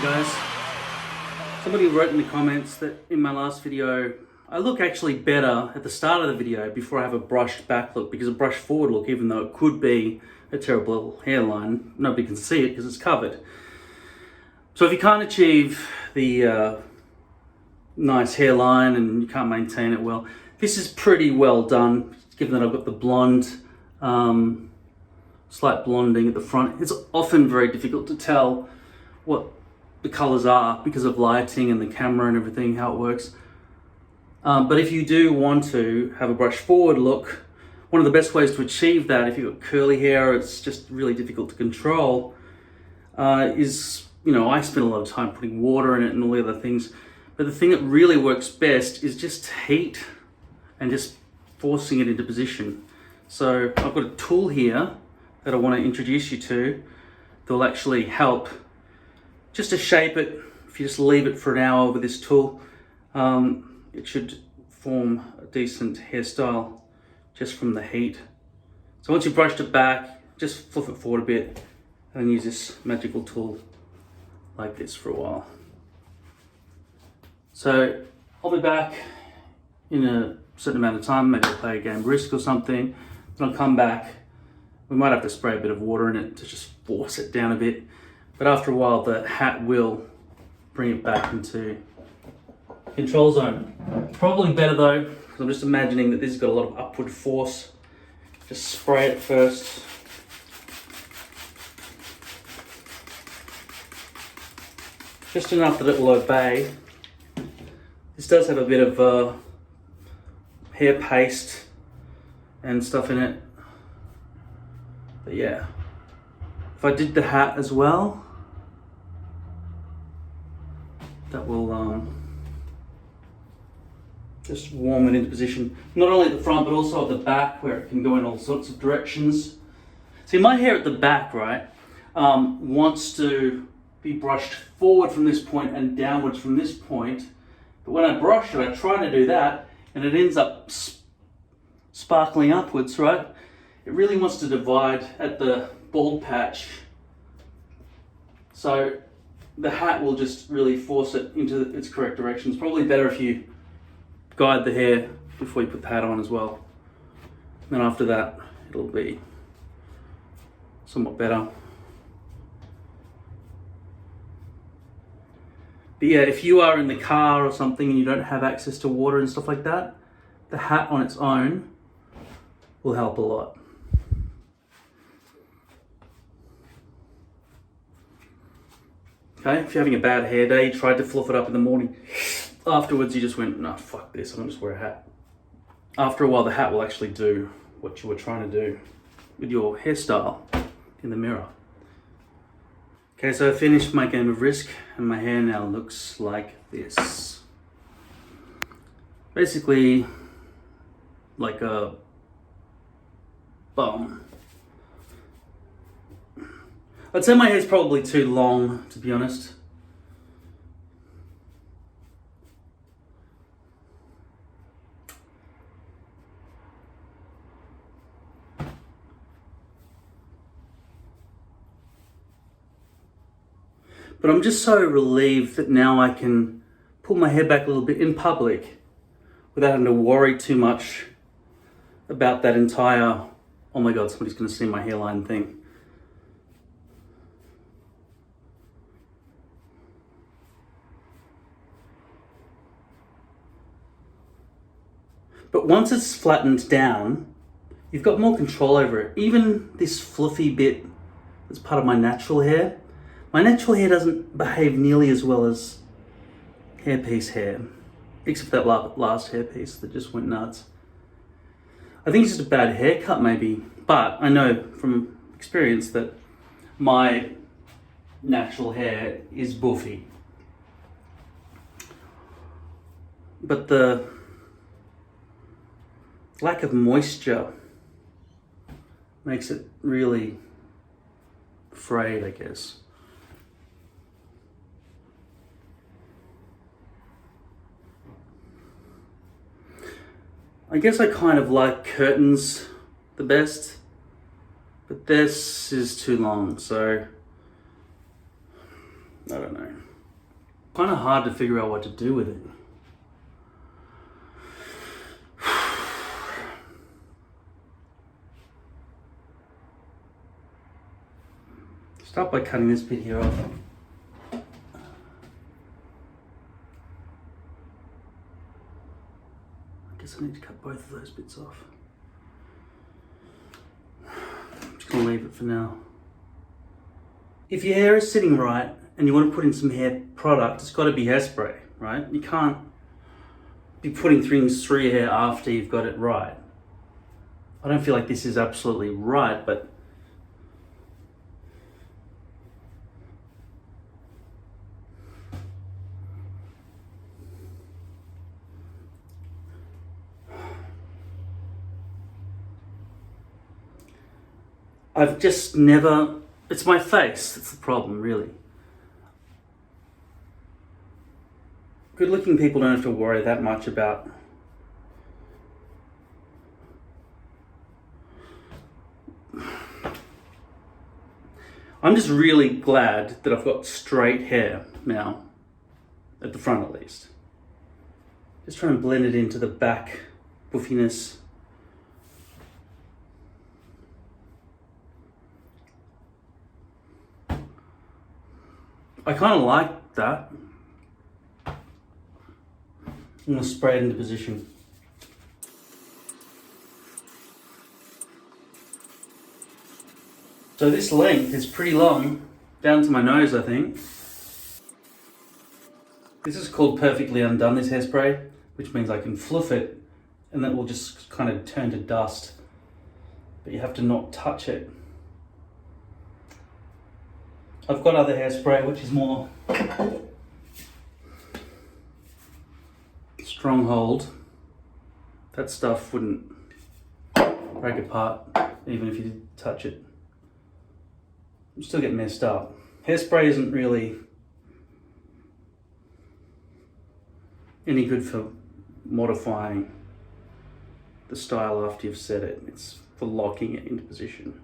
guys. Somebody wrote in the comments that in my last video I look actually better at the start of the video before I have a brushed back look, because a brushed forward look, even though it could be a terrible hairline, nobody can see it because it's covered. So if you can't achieve the nice hairline and you can't maintain it well, this is pretty well done, given that I've got the blonde, slight blonding at the front. It's often very difficult to tell what the colors are because of lighting and the camera and everything, how it works. But if you do want to have a brush forward look, one of the best ways to achieve that, if you've got curly hair, it's just really difficult to control, is, I spend a lot of time putting water in it and all the other things. But the thing that really works best is just heat and just forcing it into position. So I've got a tool here that I want to introduce you to that will actually help just to shape it. If you just leave it for an hour with this tool, it should form a decent hairstyle just from the heat. So once you've brushed it back, just fluff it forward a bit and then use this magical tool like this for a while. So I'll be back in a certain amount of time, maybe I'll play a game of Risk or something, then I'll come back. We might have to spray a bit of water in it to just force it down a bit, but after a while the hat will bring it back into control zone. Probably better though, because I'm just imagining that this has got a lot of upward force. Just spray it first. Just enough that it will obey. This does have a bit of hair paste and stuff in it. But yeah, if I did the hat as well, that will just warm it into position. Not only at the front, but also at the back, where it can go in all sorts of directions. See, my hair at the back, right, wants to be brushed forward from this point and downwards from this point. But when I brush it, I try to do that, and it ends up sparkling upwards, right? It really wants to divide at the bald patch. So the hat will just really force it into its correct direction. It's probably better if you guide the hair before you put the hat on as well. And then after that, it'll be somewhat better. But yeah, if you are in the car or something and you don't have access to water and stuff like that, the hat on its own will help a lot. Okay, if you're having a bad hair day, you tried to fluff it up in the morning, afterwards you just went, no, fuck this, I'm gonna just wear a hat. After a while, the hat will actually do what you were trying to do with your hairstyle in the mirror. Okay, so I finished my game of Risk and my hair now looks like this. Basically, like a bum. I'd say my hair's probably too long, to be honest. But I'm just so relieved that now I can pull my hair back a little bit in public without having to worry too much about that entire, oh my God, somebody's gonna see my hairline thing. But once it's flattened down, you've got more control over it. Even this fluffy bit that's part of my natural hair, my natural hair doesn't behave nearly as well as hairpiece hair, except for that last hairpiece that just went nuts. I think it's just a bad haircut maybe, but I know from experience that my natural hair is buffy. But the lack of moisture makes it really frayed, I guess. I guess I kind of like curtains the best, but this is too long, so I don't know. Kind of hard to figure out what to do with it. Start by cutting this bit here off. I guess I need to cut both of those bits off. I'm just going to leave it for now. If your hair is sitting right and you want to put in some hair product, it's got to be hairspray, right? You can't be putting things through your hair after you've got it right. I don't feel like this is absolutely right, but I've just never, it's my face that's the problem, really. Good looking people don't have to worry that much about I'm just really glad that I've got straight hair now, at the front at least. Just trying to blend it into the back puffiness. I kind of like that. I'm going to spray it into position. So this length is pretty long, down to my nose, I think. This is called Perfectly Undone, this hairspray, which means I can fluff it and that will just kind of turn to dust. But you have to not touch it. I've got other hairspray which is more stronghold. That stuff wouldn't break apart even if you did touch it. You still get messed up. Hairspray isn't really any good for modifying the style after you've set it. It's for locking it into position.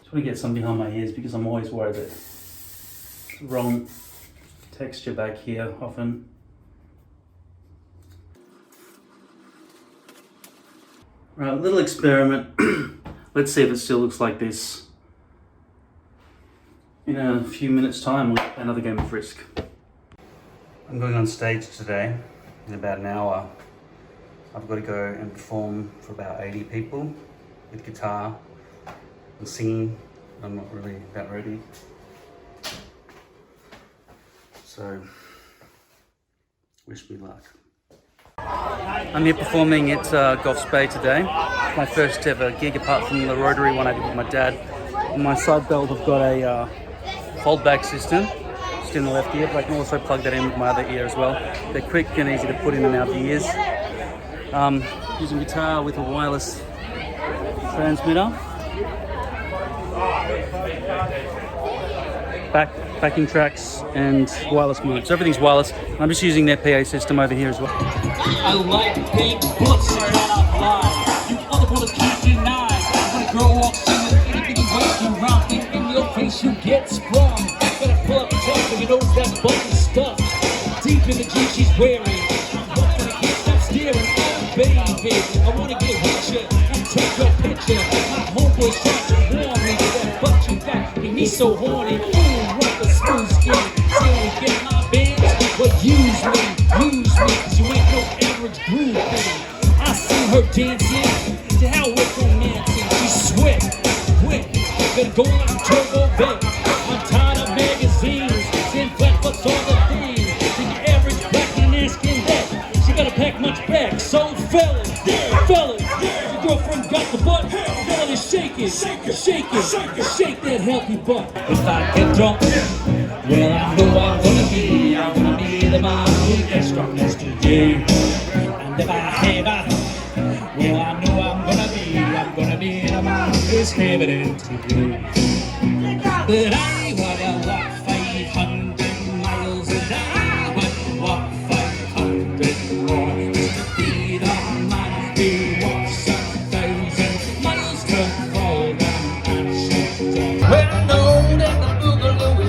I want to get some behind my ears because I'm always worried that it's the wrong texture back here often. Right, a little experiment. Let's see if it still looks like this. In a few minutes time, we'll play another game of Risk. I'm going on stage today in about an hour. I've got to go and perform for about 80 people with guitar and singing. I'm not really that ready. So, wish me luck. I'm here performing at Goffs Bay today. My first ever gig apart from the Rotary one I did with my dad. On my side belt I've got a fold back system, just in the left ear, but I can also plug that in with my other ear as well. They're quick and easy to put in and out the ears. Using guitar with a wireless transmitter. Backing tracks and wireless mics. So everything's wireless. I'm just using their PA system over here as well. I like big books and I fly. You other brothers can't deny. When a girl walks in with anything waving around in your face, you get sprung. Better pull up the top so you know that button stuff deep in the jeans she's wearing. But I can't stop staring. Oh baby, I wanna get with you and take your picture. My homeboy's trying to warn me that butt you back and he's so horny. Ooh, what the smooth skin. Say we get my bands, but use me, cause you ain't no average groove baby. I see her dancing, to hell with romancing. She's sweat, quick, better go on turbo back. I'm tired of magazines, send flat butts all the things. To the average black man asking that, she gotta pack much back. So fellas, your girlfriend got the butt, fellas shake it, shake that healthy butt. If I get drunk, well I know I'm gonna be the man who gets strong as today. And if I have well I know I'm gonna be the man who's having it today. But I wanna walk 500 miles and I wanna walk 500 more just to be the man who walks 1,000 miles to fall down and shut down. Well, I know that the boogaloo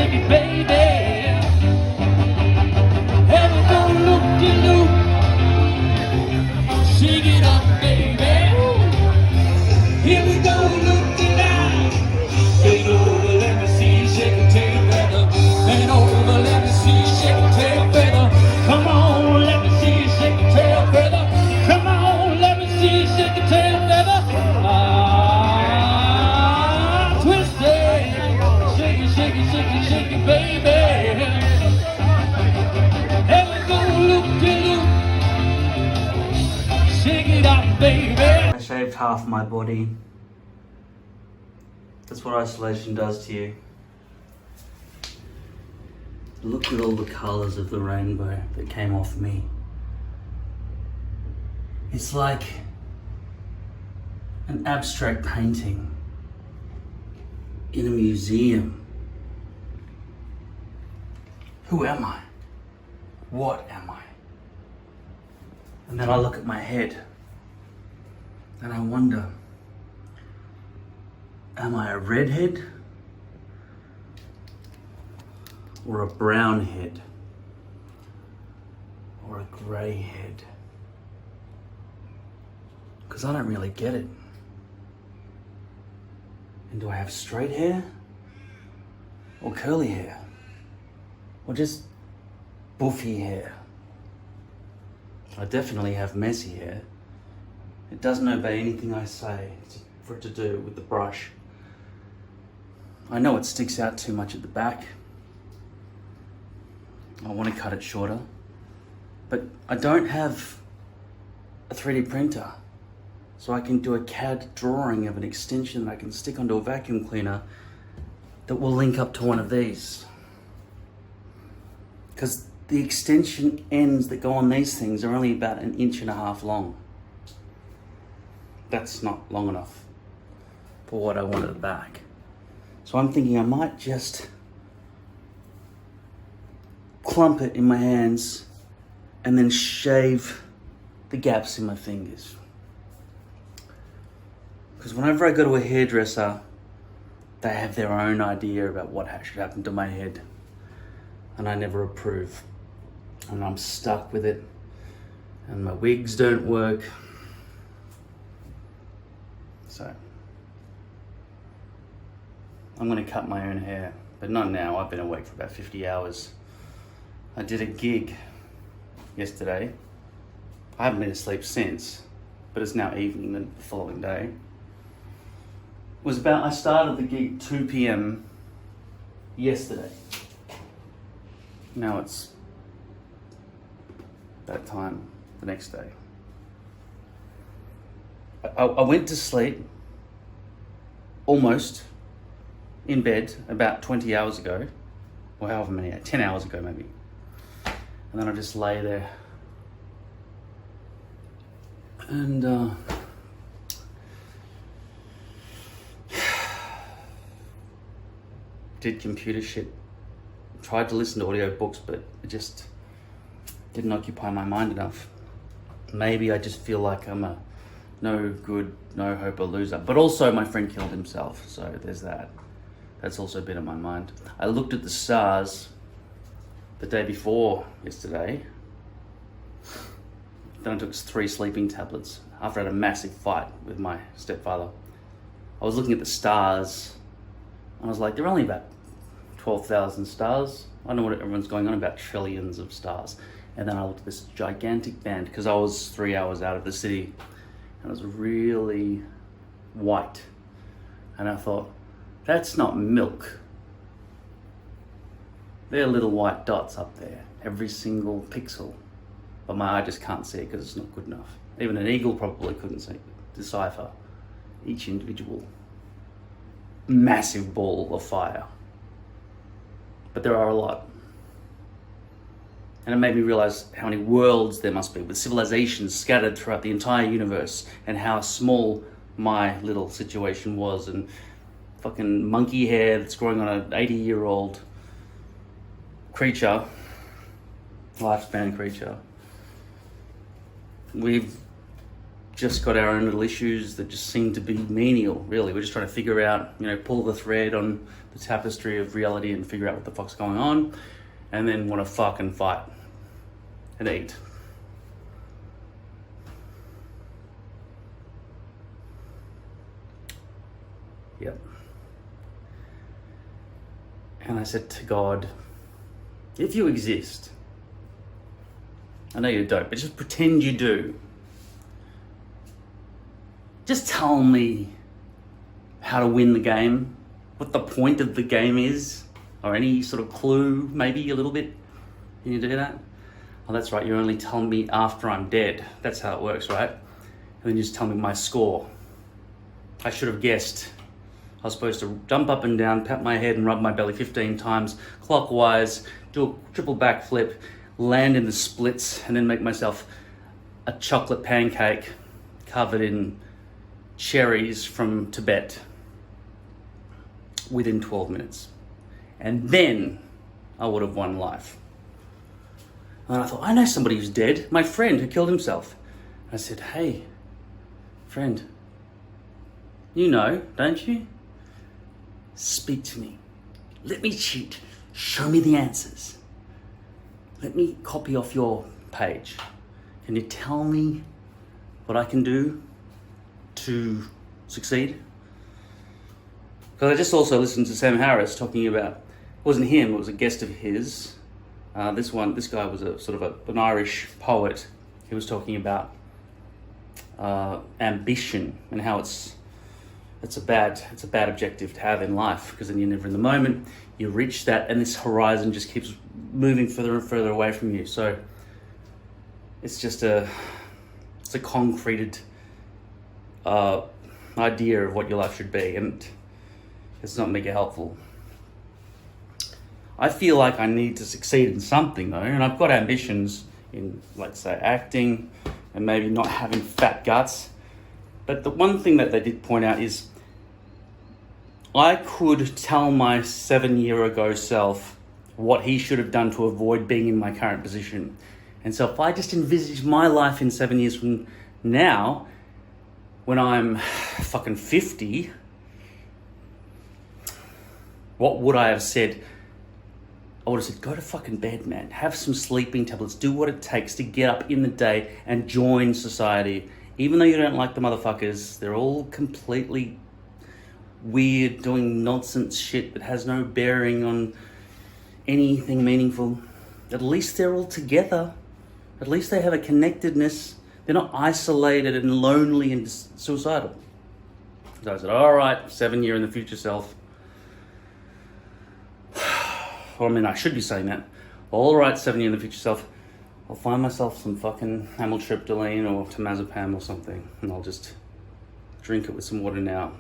shake it, baby. Here we go, loop-de-loop. Shake it up, baby. Here we go, loop-de-line. Bend over, let me see you shake your tail feather. Bend over, let me see you shake your tail feather. Come on, let me see you shake your tail feather. Come on, let me see you shake your tail feather. Twist it. Shake it, shake it, shake it, shake it, baby. Here we go, loop-de-loop. Shake it up, baby. I shaved half my body. That's what isolation does to you. Look at all the colours of the rainbow that came off me. It's like an abstract painting in a museum. Who am I? What am I? And then I look at my head and I wonder, am I a redhead or a brown head or a grey head? Because I don't really get it. And do I have straight hair or curly hair or just buffy hair? I definitely have messy hair. It doesn't obey anything I say for it to do with the brush. I know it sticks out too much at the back. I want to cut it shorter, but I don't have a 3D printer, so I can do a CAD drawing of an extension that I can stick onto a vacuum cleaner that will link up to one of these. Because the extension ends that go on these things are only about 1.5 inches long. That's not long enough for what I want at the back. So I'm thinking I might just clump it in my hands and then shave the gaps in my fingers. Because whenever I go to a hairdresser, they have their own idea about what should happen to my head. And I never approve. And I'm stuck with it. And my wigs don't work. So I'm gonna cut my own hair, but not now. I've been awake for about 50 hours. I did a gig yesterday. I haven't been asleep since, but it's now evening the following day. I started the gig 2 p.m. yesterday. Now it's that time the next day. I went to sleep almost in bed about 20 hours ago, or however many, 10 hours ago maybe. And then I just lay there and did computer shit. Tried to listen to audiobooks, but it just didn't occupy my mind enough. Maybe I just feel like I'm a no good, no hope, a loser. But also my friend killed himself, so there's that. That's also been in my mind. I looked at the stars the day before yesterday. Then I took 3 sleeping tablets after I had a massive fight with my stepfather. I was looking at the stars and I was like, they're only about 12,000 stars. I don't know what everyone's going on about, trillions of stars. And then I looked at this gigantic band because I was 3 hours out of the city and it was really white. And I thought, that's not milk. They're little white dots up there, every single pixel. But my eye just can't see it because it's not good enough. Even an eagle probably couldn't decipher each individual massive ball of fire. But there are a lot. And it made me realize how many worlds there must be, with civilizations scattered throughout the entire universe, and how small my little situation was, and fucking monkey hair that's growing on an 80-year-old creature, lifespan creature. We've just got our own little issues that just seem to be menial, really. We're just trying to figure out, pull the thread on the tapestry of reality and figure out what the fuck's going on, and then want to fucking fight and eat. Yep. And I said to God, if you exist, I know you don't, but just pretend you do. Just tell me how to win the game, what the point of the game is, or any sort of clue, maybe a little bit. Can you do that? Oh, that's right, you only tell me after I'm dead. That's how it works, right? And then you just tell me my score. I should have guessed. I was supposed to jump up and down, pat my head and rub my belly 15 times, clockwise, do a triple backflip, land in the splits, and then make myself a chocolate pancake covered in cherries from Tibet within 12 minutes. And then I would have won life. And I thought, I know somebody who's dead, my friend who killed himself. I said, hey, friend, you know, don't you? Speak to me. Let me cheat. Show me the answers. Let me copy off your page. Can you tell me what I can do to succeed? Because I just also listened to Sam Harris talking about, it wasn't him, it was a guest of his. This guy was a sort of an Irish poet. He was talking about ambition and how it's a bad objective to have in life, because then you're never in the moment. You reach that, and this horizon just keeps moving further and further away from you. So it's just a concreted idea of what your life should be, and it's not mega helpful. I feel like I need to succeed in something though, and I've got ambitions in, let's say, acting and maybe not having fat guts. But the one thing that they did point out is I could tell my 7-year-ago self what he should have done to avoid being in my current position. And so if I just envisage my life in 7 years from now, when I'm fucking 50, what would I have said? I would have said, go to fucking bed, man. Have some sleeping tablets. Do what it takes to get up in the day and join society. Even though you don't like the motherfuckers, they're all completely weird, doing nonsense shit that has no bearing on anything meaningful. At least they're all together. At least they have a connectedness. They're not isolated and lonely and suicidal. So I said, all right, 7 year in the future self. Or, I mean, I should be saying that. All right, 7 year in the future self. I'll find myself some fucking amitriptyline or temazepam or something, and I'll just drink it with some water now.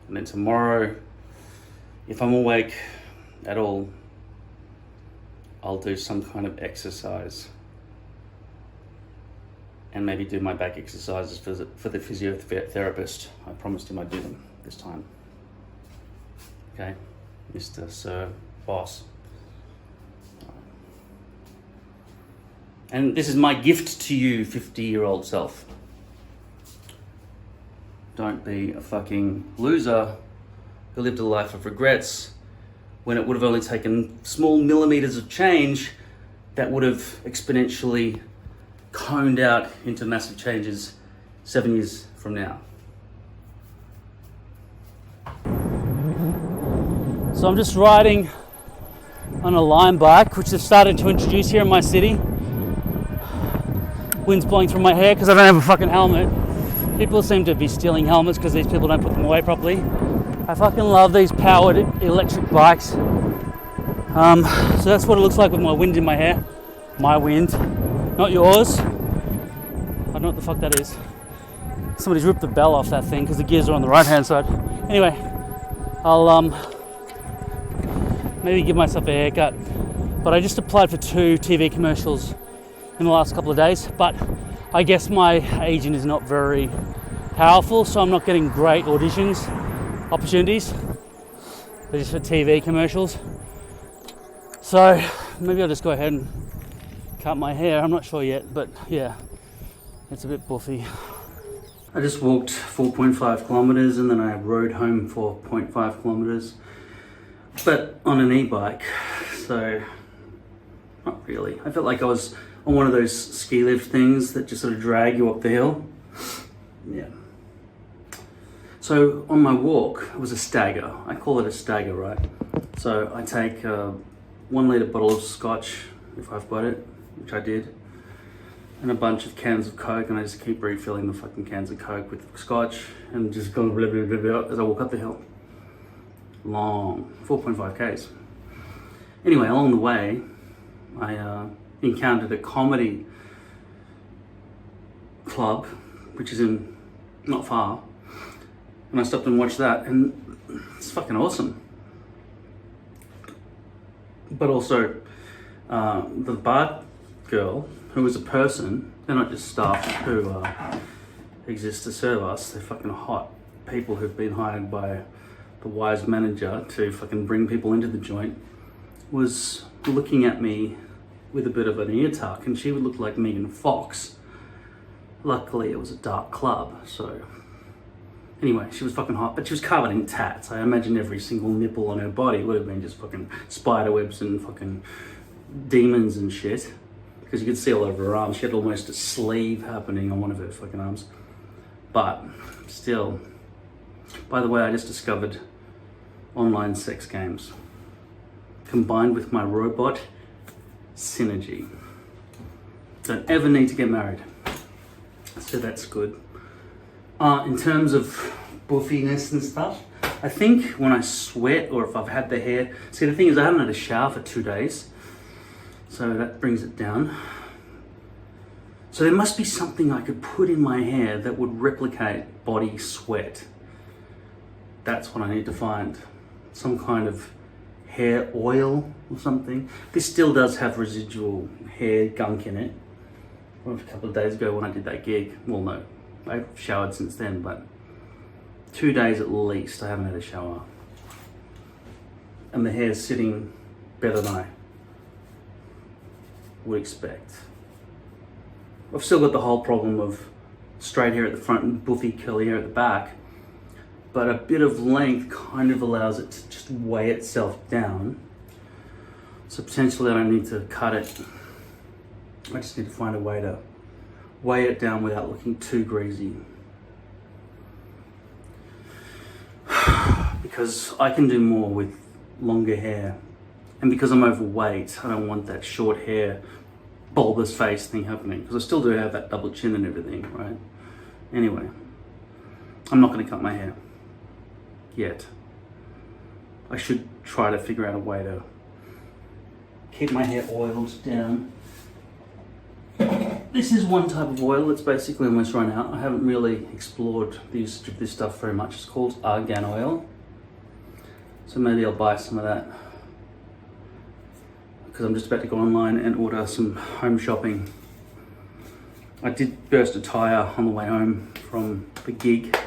And then tomorrow, if I'm awake at all, I'll do some kind of exercise. And maybe do my back exercises for the physiotherapist. I promised him I'd do them this time. Okay, Mr. Sir Boss. And this is my gift to you, 50-year-old self. Don't be a fucking loser who lived a life of regrets when it would have only taken small millimeters of change that would have exponentially coned out into massive changes 7 years from now. So I'm just riding on a Lime bike, which they've started to introduce here in my city. Wind's blowing through my hair because I don't have a fucking helmet. People seem to be stealing helmets because these people don't put them away properly. I fucking love these powered electric bikes. So that's what it looks like with my wind in my hair. My wind, not yours. I don't know what the fuck that is. Somebody's ripped the bell off that thing because the gears are on the right hand side. Anyway, I'll maybe give myself a haircut. But I just applied for 2 TV commercials in the last couple of days, but I guess my agent is not very powerful, so I'm not getting great opportunities. They're just for TV commercials. So maybe I'll just go ahead and cut my hair. I'm not sure yet, but yeah, it's a bit buffy. I just walked 4.5 kilometers and then I rode home for 0.5 kilometers, but on an e-bike, so not really. I felt like I was on one of those ski lift things that just sort of drag you up the hill. Yeah. So on my walk, it was a stagger. I call it a stagger, right? So I take a 1 litre bottle of scotch, if I've got it, which I did, and a bunch of cans of Coke, and I just keep refilling the fucking cans of Coke with scotch and just go blah, blah, blah, blah, as I walk up the hill. Long, 4.5 Ks. Anyway, along the way, I encountered a comedy club, which is in not far, and I stopped and watched that, and it's fucking awesome. But also, the bar girl, who was a person, they're not just staff who exist to serve us, they're fucking hot people who've been hired by the wise manager to fucking bring people into the joint, was looking at me with a bit of an ear tuck, and she would look like Megan Fox. Luckily it was a dark club, so anyway, she was fucking hot, but she was covered in tats. I imagine every single nipple on her body would have been just fucking spider webs and fucking demons and shit, because you could see all over her arms. She had almost a sleeve happening on one of her fucking arms. But still, by the way, I just discovered online sex games combined with my robot synergy. Don't ever need to get married, so that's good. In terms of buffiness and stuff, I think when I sweat or if I've had the hair, see the thing is I haven't had a shower for 2 days, so that brings it down. So there must be something I could put in my hair that would replicate body sweat. That's what I need to find. Some kind of hair oil or something. This still does have residual hair gunk in it. Well, a couple of days ago when I did that gig, well no, I've showered since then, but 2 days at least I haven't had a shower. And the hair's sitting better than I would expect. I've still got the whole problem of straight hair at the front and buffy curly hair at the back, but a bit of length kind of allows it to just weigh itself down. So potentially I don't need to cut it. I just need to find a way to weigh it down without looking too greasy. Because I can do more with longer hair. And because I'm overweight, I don't want that short hair, bulbous face thing happening. Because I still do have that double chin and everything, right? Anyway, I'm not going to cut my hair yet. I should try to figure out a way to keep my hair oiled down. This is one type of oil that's basically almost run out. I haven't really explored the usage of this stuff very much. It's called argan oil. So maybe I'll buy some of that, because I'm just about to go online and order some home shopping. I did burst a tire on the way home from the gig.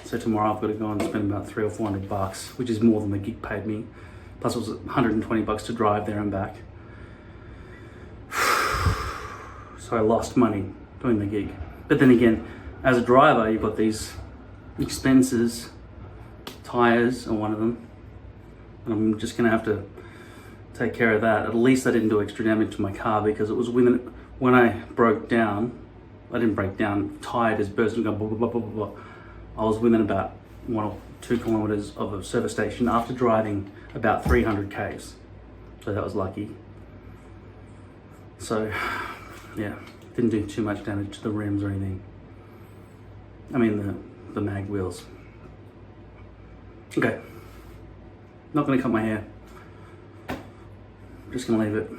So tomorrow I've got to go and spend about $300 or $400, which is more than the gig paid me. Plus it was $120 to drive there and back. So I lost money doing the gig. But then again, as a driver, you've got these expenses. Tires are one of them. And I'm just gonna have to take care of that. At least I didn't do extra damage to my car, because it was when I broke down, I didn't break down, tired as burst and go blah, blah, blah, blah, blah. I was within about 1 or 2 kilometers of a service station after driving about 300 Ks. So that was lucky. So yeah, didn't do too much damage to the rims or anything. I mean the mag wheels. Okay, not gonna cut my hair. I'm just gonna leave it.